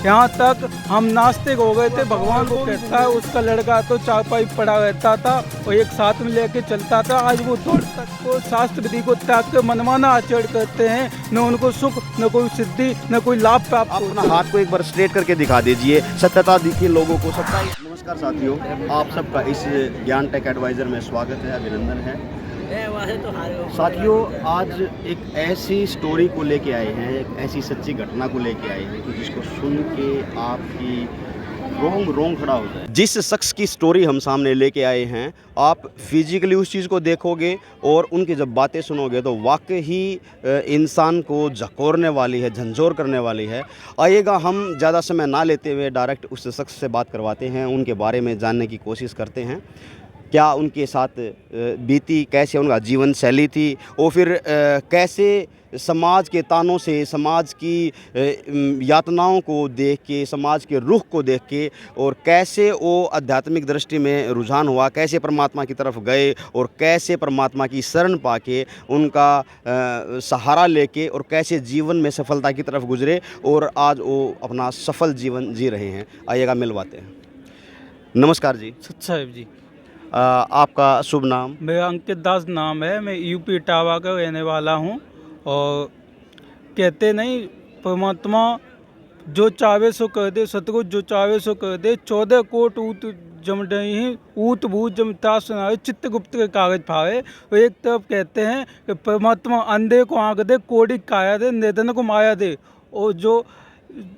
यहाँ तक हम नास्तिक हो गए थे। भगवान को कहता है उसका लड़का तो चारपाई पड़ा रहता था और एक साथ में लेके चलता था। आज वो दूर तक को शास्त्र विधि को त्याग के मनमाना आचरण करते हैं, न उनको सुख, न कोई सिद्धि, न कोई लाभ प्राप्त। अपना हाथ को एक बार स्ट्रेट करके दिखा दीजिए, सत्यता दिखिए लोगों को, सच्चाई। नमस्कार साथियों, आप सबका इस ज्ञान टेक एडवाइज़र में स्वागत है, अभिनंदन है। साथियों, आज एक ऐसी स्टोरी को लेके आए हैं, एक ऐसी सच्ची घटना को लेके आए हैं कि जिसको सुन के आपकी रोंग खड़ा हो जाए। जिस शख्स की स्टोरी हम सामने लेके आए हैं, आप फिजिकली उस चीज़ को देखोगे और उनकी जब बातें सुनोगे तो वाकई ही इंसान को झकोरने वाली है, झंझोर करने वाली है। आइएगा, हम ज़्यादा समय ना लेते हुए डायरेक्ट उस शख्स से बात करवाते हैं, उनके बारे में जानने की कोशिश करते हैं। क्या उनके साथ बीती, कैसे उनका जीवन शैली थी और फिर कैसे समाज के तानों से, समाज की यातनाओं को देख के, समाज के रुख को देख के और कैसे वो आध्यात्मिक दृष्टि में रुझान हुआ, कैसे परमात्मा की तरफ गए और कैसे परमात्मा की शरण पाके उनका सहारा लेके और कैसे जीवन में सफलता की तरफ गुजरे और आज वो अपना सफल जीवन जी रहे हैं। आइएगा, मिलवाते हैं। नमस्कार जी। सच्चा है जी। आपका शुभ नाम? मेरा अंकित दास नाम है। मैं यूपी इटावा का रहने वाला हूँ। और कहते नहीं, परमात्मा जो चाहे सो कर दे, सतगुरु जो चाहे सो कर दे। 14 कोट ऊत जम डही, ऊत भूत जम तास सुनावे, चित्तगुप्त के कागज फाड़े। तो एक तरफ कहते हैं कि परमात्मा अंधे को आँख दे, कोड़ी काया दे, निर्धन को माया दे। और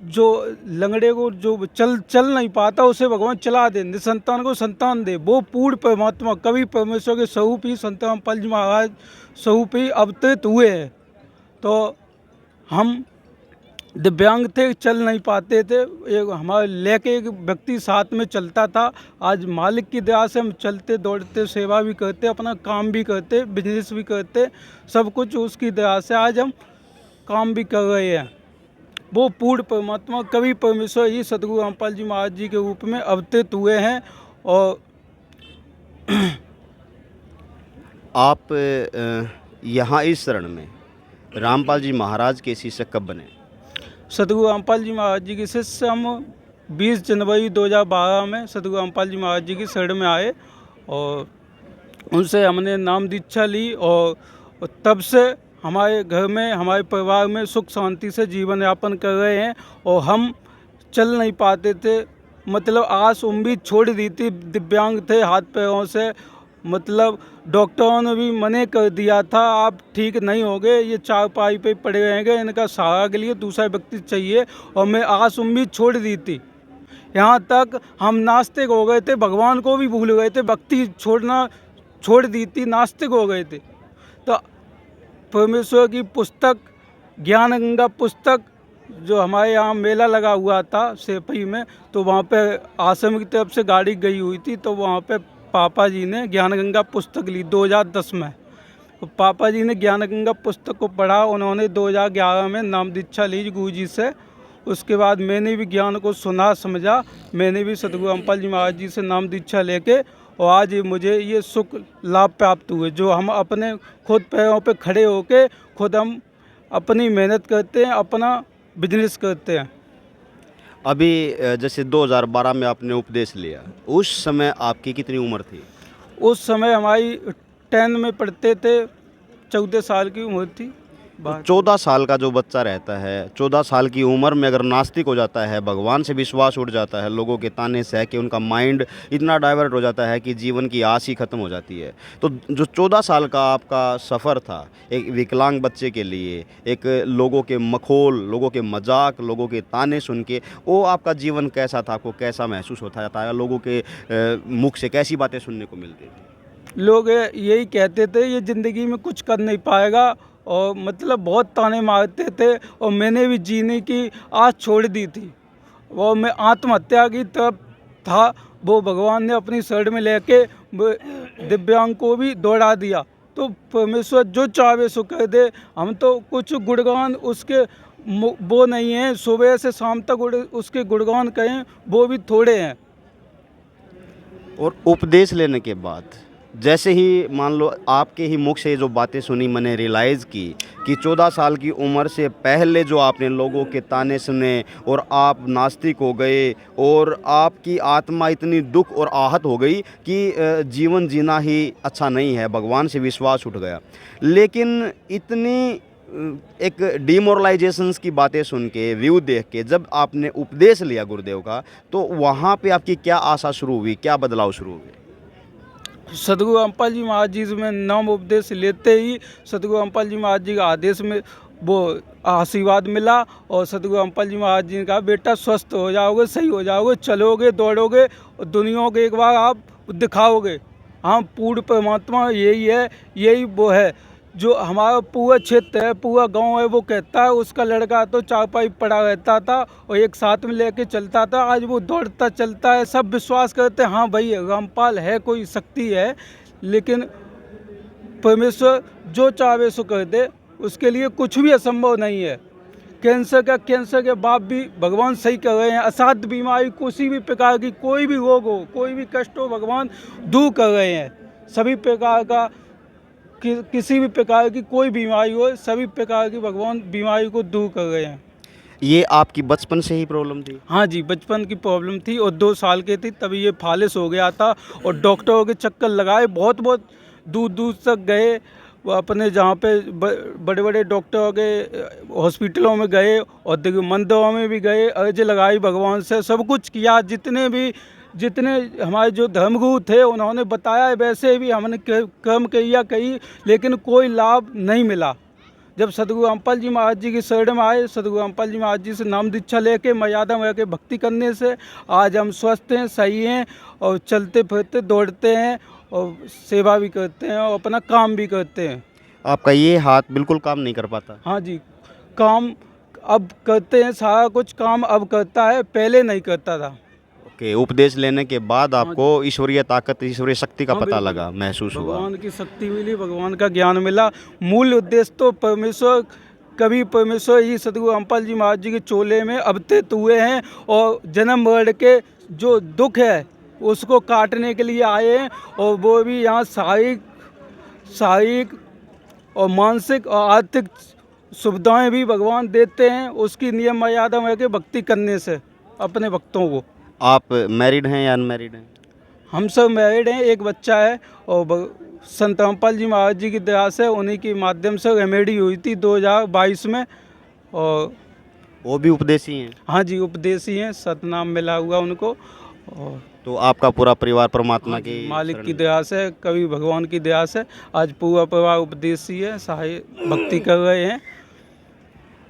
जो लंगड़े को जो चल नहीं पाता उसे भगवान चला दे, निसंतान को संतान दे। वो पूर्ण परमात्मा कवि परमेश्वर के स्वरूप ही संत रामपाल जी महाराज स्वरूप ही अवतरित हुए हैं। तो हम दिव्यांग थे, चल नहीं पाते थे। एक हमारे लेके एक व्यक्ति साथ में चलता था। आज मालिक की दया से हम चलते दौड़ते, सेवा भी करते, अपना काम भी करते, बिजनेस भी करते, सब कुछ उसकी दया से आज हम काम भी कर रहे हैं। वो पूर्ण परमात्मा कवि परमेश्वर ही सतगुरु रामपाल जी महाराज जी के रूप में अवतरित हुए हैं। और आप यहाँ इस शरण में रामपाल जी महाराज के शिष्य कब बने? सतगुरु रामपाल जी महाराज जी के शिष्य हम 20 जनवरी 2012 में सतगुरु रामपाल जी महाराज जी की शरण में आए और उनसे हमने नाम दीक्षा ली। और तब से हमारे घर में, हमारे परिवार में सुख शांति से जीवन यापन कर रहे हैं। और हम चल नहीं पाते थे, मतलब आस उम्मीद छोड़ दी थी। दिव्यांग थे हाथ पैरों से, मतलब डॉक्टरों ने भी मने कर दिया था, आप ठीक नहीं होगे, ये चारपाई पे पड़े रहेंगे, इनका सहारा के लिए दूसरा व्यक्ति चाहिए। और मैं आस उम्मीद छोड़ दी थी। यहाँ तक हम नास्तिक हो गए थे, भगवान को भी भूल गए थे, भक्ति छोड़ना छोड़ दी थी, नास्तिक हो गए थे। तो परमेश्वर की पुस्तक, ज्ञान गंगा पुस्तक, जो हमारे यहाँ मेला लगा हुआ था सेपई में, तो वहाँ पे आश्रम की तरफ से गाड़ी गई हुई थी। तो वहाँ पे पापा जी ने ज्ञान गंगा पुस्तक ली 2010 में। तो पापा जी ने ज्ञान गंगा पुस्तक को पढ़ा, उन्होंने 2011 में नाम दीक्षा ली गुरु जी से। उसके बाद मैंने भी ज्ञान को सुना समझा, मैंने भी सतगुरु रामपाल जी महाराज जी से नाम दीक्षा लेके, और आज मुझे ये सुख लाभ प्राप्त हुए, जो हम अपने खुद पैरों पे खड़े होके खुद हम अपनी मेहनत करते हैं, अपना बिजनेस करते हैं। अभी जैसे 2012 में आपने उपदेश लिया, उस समय आपकी कितनी उम्र थी? उस समय हमारी 10 में पढ़ते थे, 14 साल की उम्र थी। 14 साल का जो बच्चा रहता है, 14 साल की उम्र में अगर नास्तिक हो जाता है, भगवान से विश्वास उठ जाता है, लोगों के ताने सह के उनका माइंड इतना डाइवर्ट हो जाता है कि जीवन की आस ही ख़त्म हो जाती है। तो जो 14 साल का आपका सफ़र था एक विकलांग बच्चे के लिए, एक लोगों के मखौल, लोगों के मजाक, लोगों के ताने सुन के, वो आपका जीवन कैसा था? आपको कैसा महसूस होता था? लोगों के मुख से कैसी बातें सुनने को मिलती थी? लोग यही कहते थे ये ज़िंदगी में कुछ कर नहीं पाएगा, और मतलब बहुत ताने मारते थे। और मैंने भी जीने की आस छोड़ दी थी और मैं आत्महत्या की तरफ था। वो भगवान ने अपनी शरण में लेके दिव्यांग को भी दौड़ा दिया। तो परमेश्वर जो चाहे सो कर दे। हम तो कुछ गुणगान उसके वो नहीं हैं, सुबह से शाम तक उसके गुणगान कहें वो भी थोड़े हैं। और उपदेश लेने के बाद जैसे ही मान लो आपके ही मुख से ये जो बातें सुनी, मैंने रियलाइज़ की कि 14 साल की उम्र से पहले जो आपने लोगों के ताने सुने और आप नास्तिक हो गए और आपकी आत्मा इतनी दुख और आहत हो गई कि जीवन जीना ही अच्छा नहीं है, भगवान से विश्वास उठ गया। लेकिन इतनी एक डिमोरलाइजेशंस की बातें सुन के, व्यू देख के जब आपने उपदेश लिया गुरुदेव का, तो वहाँ पे आपकी क्या आशा शुरू हुई, क्या बदलाव शुरू हुए? सदगुरु अम्पाल जी महाराज जी में नाम उपदेश लेते ही सदगुरु अम्पाल जी महाराज जी का आदेश में वो आशीर्वाद मिला और सदगुरु अम्पाल जी महाराज जी ने कहा बेटा स्वस्थ हो जाओगे, सही हो जाओगे, चलोगे, दौड़ोगे और दुनिया को एक बार आप दिखाओगे। हाँ, पूर्ण परमात्मा यही है, यही वो है जो हमारा पूरा क्षेत्र है, पूरा गांव है, वो कहता है उसका लड़का तो चारपाई पड़ा रहता था और एक साथ में लेके चलता था, आज वो दौड़ता चलता है। सब विश्वास करते हैं हाँ भाई रामपाल है, कोई शक्ति है, लेकिन परमेश्वर जो चाहे सो कर दे, उसके लिए कुछ भी असंभव नहीं है। कैंसर के बाद भी भगवान सही कर रहे हैं। असाध्य बीमारी, किसी भी प्रकार की कोई भी रोग हो, कोई भी कष्ट हो, भगवान दूर कर रहे हैं। सभी प्रकार का किसी भी प्रकार की कोई बीमारी हो, सभी प्रकार की भगवान बीमारी को दूर कर रहे हैं। ये आपकी बचपन से ही प्रॉब्लम थी? हाँ जी, बचपन की प्रॉब्लम थी और 2 साल की थी तभी ये फालिस हो गया था और डॉक्टरों के चक्कर लगाए, बहुत दूर दूर तक गए। वो अपने जहाँ पे बड़े बड़े डॉक्टरों के हॉस्पिटलों में गए और मंदिरों में भी गए, अर्ज लगाई भगवान से, सब कुछ किया। जितने हमारे जो धर्मगुरु थे उन्होंने बताया, वैसे भी हमने कर्म किया कही, लेकिन कोई लाभ नहीं मिला। जब सदगुरु अम्पाल जी महाराज जी की शरण में आए, सदगुरु अम्पाल जी महाराज जी से नाम दीक्षा लेके, मर्यादा में रह के भक्ति करने से आज हम स्वस्थ हैं, सही हैं और चलते फिरते दौड़ते हैं और सेवा भी करते हैं और अपना काम भी करते हैं। आपका ये हाथ बिल्कुल काम नहीं कर पाता? हाँ जी, काम अब करते हैं, सारा कुछ काम अब करता है, पहले नहीं करता था। ओके, उपदेश लेने के बाद आपको ईश्वरीय ताकत, ईश्वरीय शक्ति का पता लगा, महसूस हुआ? भगवान की शक्ति मिली, भगवान का ज्ञान मिला। मूल उद्देश्य तो परमेश्वर ही सदगुरु अम्पाल जी महाराज जी के चोले में अवतरित हुए हैं और जन्म मरण के जो दुख है उसको काटने के लिए आए हैं और वो भी यहाँ शारीरिक और मानसिक और आर्थिक सुविधाएं भी भगवान देते हैं, उसकी नियम मर्यादा में के भक्ति करने से अपने भक्तों को। आप मैरिड हैं या अनमैरिड हैं? हम सब मैरिड हैं, एक बच्चा है और संत रामपाल जी महाराज जी की दया से उन्हीं के माध्यम से रेमेडी हुई थी 2022 में। और वो भी उपदेशी हैं? हाँ जी, उपदेशी हैं, सतनाम मिला हुआ उनको। और तो आपका पूरा परिवार परमात्मा के मालिक की दया से, कभी भगवान की दया से आज पूरा परिवार उपदेशी है, सहाय भक्ति कर रहे हैं।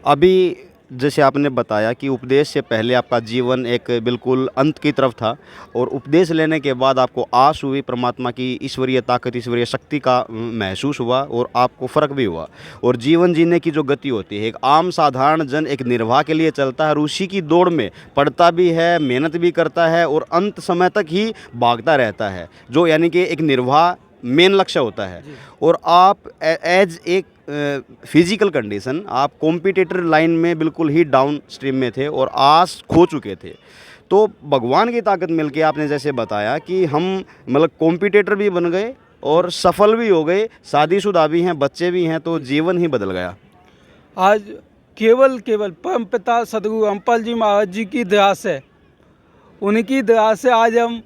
अभी जैसे आपने बताया कि उपदेश से पहले आपका जीवन एक बिल्कुल अंत की तरफ था और उपदेश लेने के बाद आपको आस हुई, परमात्मा की ईश्वरीय ताकत, ईश्वरीय शक्ति का महसूस हुआ और आपको फ़र्क भी हुआ। और जीवन जीने की जो गति होती है, एक आम साधारण जन एक निर्वाह के लिए चलता है और उसी की दौड़ में पढ़ता भी है, मेहनत भी करता है और अंत समय तक ही भागता रहता है, जो यानी कि एक निर्वाह मेन लक्ष्य होता है। और आप एज एक फिजिकल कंडीशन, आप कॉम्पिटिटर लाइन में बिल्कुल ही डाउन स्ट्रीम में थे और आस खो चुके थे। तो भगवान की ताकत मिलके आपने जैसे बताया कि हम मतलब कॉम्पिटिटर भी बन गए और सफल भी हो गए, शादीशुदा भी हैं, बच्चे भी हैं, तो जीवन ही बदल गया। आज केवल परमपिता सदगुरु अम्पाल जी महाराज जी की दया से, उनकी दया से आज हम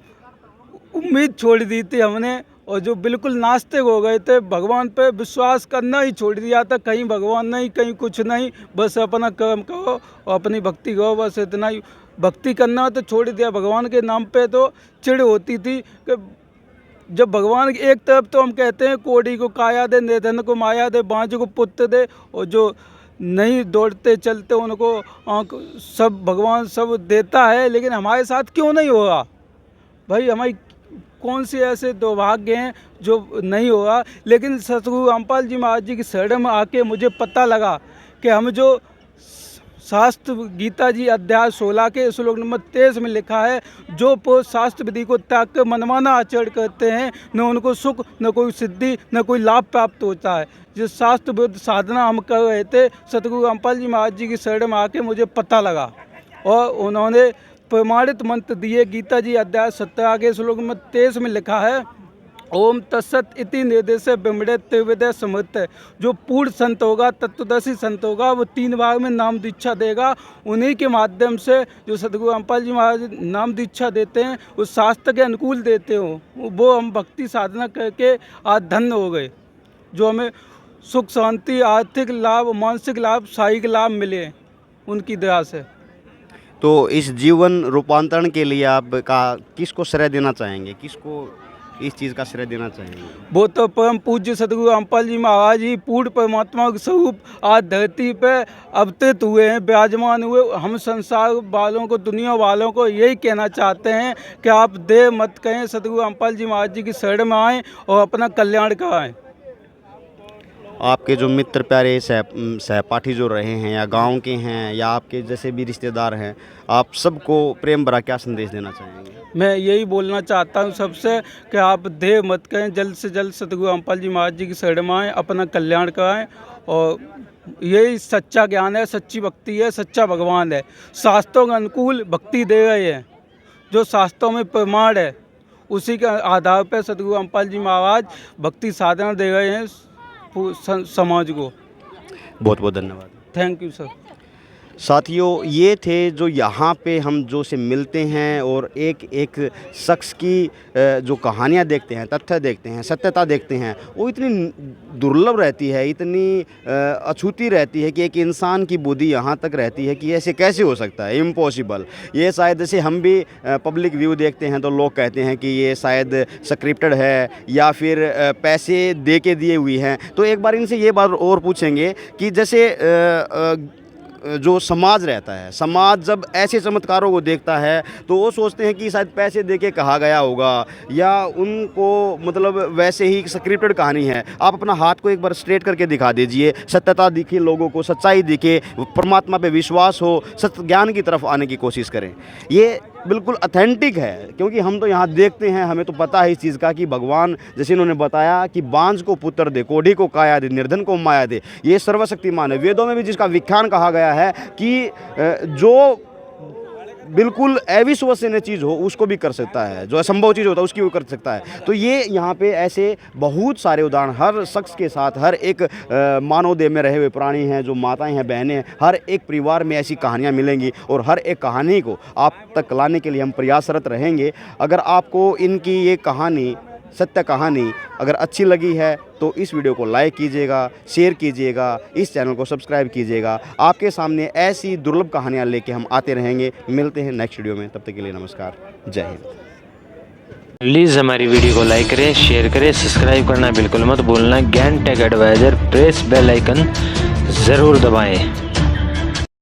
उम्मीद छोड़ दी थी हमने और जो बिल्कुल नास्तिक हो गए थे, भगवान पे विश्वास करना ही छोड़ दिया था। कहीं भगवान नहीं, कहीं कुछ नहीं, बस अपना कर्म करो और अपनी भक्ति करो, बस इतना ही। भक्ति करना तो छोड़ दिया, भगवान के नाम पे तो चिढ़ होती थी कि जब भगवान एक तरफ तो हम कहते हैं कोड़ी को काया दे, निर्धन को माया दे, बाँझ को पुत्र दे, और जो नहीं दौड़ते चलते उनको आँख, सब भगवान सब देता है, लेकिन हमारे साथ क्यों नहीं हो रहा भाई? हमारी कौन से ऐसे दुर्भाग्य हैं जो नहीं हो रहा? लेकिन सतगुरु रामपाल जी महाराज जी की शरण में आके मुझे पता लगा कि हम जो शास्त्र गीता जी अध्याय 16 के श्लोक नंबर 23 में लिखा है, जो पुरुष शास्त्र विधि को त्याग कर मनमाना आचरण करते हैं, न उनको सुख, न कोई सिद्धि, न कोई लाभ प्राप्त होता है। जिस शास्त्र विरुद्ध साधना हम कर रहे थे, सतगुरु रामपाल जी महाराज जी की शरण में आके मुझे पता लगा और उन्होंने प्रमाणित मंत्र दिए। गीता जी अध्याय 17 के श्लोक नंबर 23 में लिखा है, ओम तत्सत इति निर्देशे बिमड़े त्रिविदय समृत है। जो पूर्ण संत होगा, तत्वदर्शी संत होगा, वो 3 भाग में नाम दीक्षा देगा। उन्हीं के माध्यम से जो सदगुरु रामपाल जी महाराज नाम दीक्षा देते हैं, उस शास्त्र के अनुकूल देते हो, वो हम भक्ति साधना करके आज धन्य हो गए। जो हमें सुख शांति, आर्थिक लाभ, मानसिक लाभ, शारीरिक लाभ मिले उनकी दया से। तो इस जीवन रूपांतरण के लिए आप किसको श्रेय देना चाहेंगे, किसको इस चीज़ का श्रेय देना चाहेंगे? वो तो परम पूज्य सदगुरु रामपाल जी महाराज ही पूर्ण परमात्मा के स्वरूप आज धरती पे अवतरित हुए हैं, विराजमान हुए। हम संसार वालों को, दुनिया वालों को यही कहना चाहते हैं कि आप देर मत करें, सदगुरु रामपाल जी महाराज जी की शरण में आएँ और अपना कल्याण कराएँ। आपके जो मित्र प्यारे सहपाठी जो रहे हैं, या गांव के हैं, या आपके जैसे भी रिश्तेदार हैं, आप सबको प्रेम भरा क्या संदेश देना चाहेंगे? मैं यही बोलना चाहता हूँ सबसे कि आप देर मत करें, जल्द से जल्द सदगुरु रामपाल जी महाराज जी की शरण में आएँ, अपना कल्याण कराएँ। और यही सच्चा ज्ञान है, सच्ची भक्ति है, सच्चा भगवान है। शास्त्रों के अनुकूल भक्ति दे रहे हैं, जो शास्त्रों में प्रमाण है उसी के आधार पर सदगुरु रामपाल जी महाराज भक्ति साधना दे रहे हैं समाज को। बहुत बहुत धन्यवाद। Thank you sir. साथियों, ये थे जो यहाँ पे हम जो से मिलते हैं और एक एक शख्स की जो कहानियाँ देखते हैं, तथ्य देखते हैं, सत्यता देखते हैं, वो इतनी दुर्लभ रहती है, इतनी अछूती रहती है कि एक इंसान की बुद्धि यहाँ तक रहती है कि ऐसे कैसे हो सकता है, इम्पॉसिबल। ये शायद जैसे हम भी पब्लिक व्यू देखते हैं तो लोग कहते हैं कि ये शायद स्क्रिप्टेड है या फिर पैसे दे के दिए हुई हैं। तो एक बार इनसे ये बात और पूछेंगे कि जैसे जो समाज रहता है, समाज जब ऐसे चमत्कारों को देखता है तो वो सोचते हैं कि शायद पैसे देके कहा गया होगा, या उनको मतलब वैसे ही स्क्रिप्टेड कहानी है। आप अपना हाथ को एक बार स्ट्रेट करके दिखा दीजिए, सत्यता दिखे लोगों को, सच्चाई दिखे, परमात्मा पे विश्वास हो, सत्य ज्ञान की तरफ आने की कोशिश करें। ये बिल्कुल ऑथेंटिक है, क्योंकि हम तो यहाँ देखते हैं, हमें तो पता है इस चीज़ का कि भगवान जैसे इन्होंने बताया कि बांझ को पुत्र दे, कोढ़ी को काया दे, निर्धन को माया दे, ये सर्वशक्तिमान है। वेदों में भी जिसका विख्यान कहा गया है कि जो बिल्कुल अविश्वसनीय चीज़ हो उसको भी कर सकता है, जो असंभव चीज़ होता है उसकी भी कर सकता है। तो ये यहाँ पे ऐसे बहुत सारे उदाहरण हर शख्स के साथ, हर एक मानव देह में रहे हुए प्राणी हैं, जो माताएं हैं, बहनें हैं, हर एक परिवार में ऐसी कहानियाँ मिलेंगी और हर एक कहानी को आप तक लाने के लिए हम प्रयासरत रहेंगे। अगर आपको इनकी ये कहानी, सत्य कहानी अगर अच्छी लगी है तो इस वीडियो को लाइक कीजिएगा, शेयर कीजिएगा, इस चैनल को सब्सक्राइब कीजिएगा। आपके सामने ऐसी दुर्लभ कहानियाँ लेके हम आते रहेंगे। मिलते हैं नेक्स्ट वीडियो में, तब तक के लिए नमस्कार, जय हिंद। प्लीज़ हमारी वीडियो को लाइक करें, शेयर करें, सब्सक्राइब करना बिल्कुल मत भूलना। Gyan Tech Advisor press bell icon ज़रूर दबाएं।